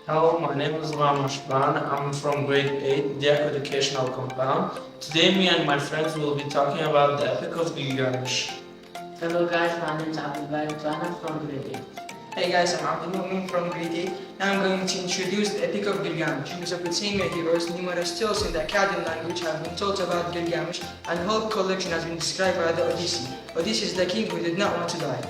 Hello, my name is Ramashban. I'm from grade 8, Dyako Educational Compound. Today, me and my friends will be talking about the Epic of Gilgamish. Hello guys, my name is Abdullah from grade 8. Hey guys, I'm Abdul from grade 8. Now I'm going to introduce the Epic of Gilgamish. Mesopotamia heroes, numerous tales in the Akkadian language have been told about Gilgamesh, and the whole collection has been described by the Odyssey. Odysseus is the king who did not want to die.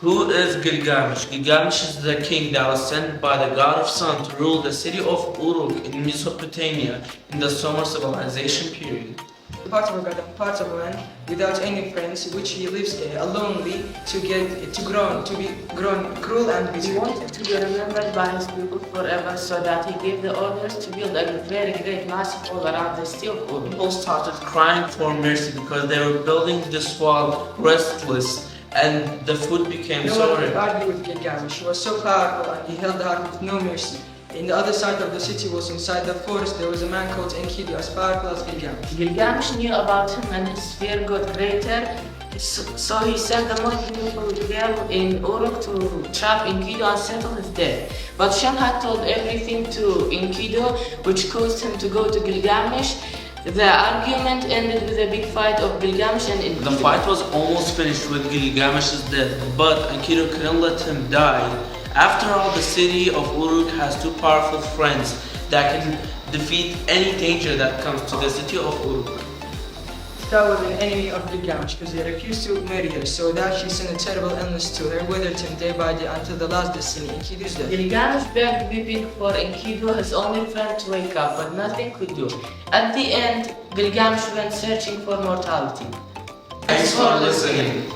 Who is Gilgamesh? Gilgamesh is the king that was sent by the god of sun to rule the city of Uruk in Mesopotamia in the Sumer civilization period. Part of a god and part of a man without any friends, which he lives alonely to be grown cruel and bitter. He wanted to be remembered by his people forever, so that he gave the orders to build a very great massive wall around the city of Uruk. People started crying for mercy because they were building this wall restless, and the food became No so one could rare. argue with Gilgamesh. He was so powerful and he held the heart with no mercy. In the other side of the city was inside the forest. There was a man called Enkidu, as powerful as Gilgamesh. Gilgamesh knew about him and his fear got greater, so he sent the most beautiful girl in Uruk to trap Enkidu and settle his death. But Shem had told everything to Enkidu, which caused him to go to Gilgamesh. The argument ended with a big fight of Gilgamesh and Enkidu. The fight was almost finished with Gilgamesh's death, but Enkidu couldn't let him die. After all, the city of Uruk has two powerful friends that can defeat any danger that comes to the city of Uruk. That was an enemy of Gilgamesh because he refused to marry her, so that she sent a terrible illness to her, withered him day by day until the last destiny, Enkidu's death. Gilgamesh begged weeping for Enkidu, his only friend, to wake up, but nothing could do. At the end, Gilgamesh went searching for mortality. Thanks for listening.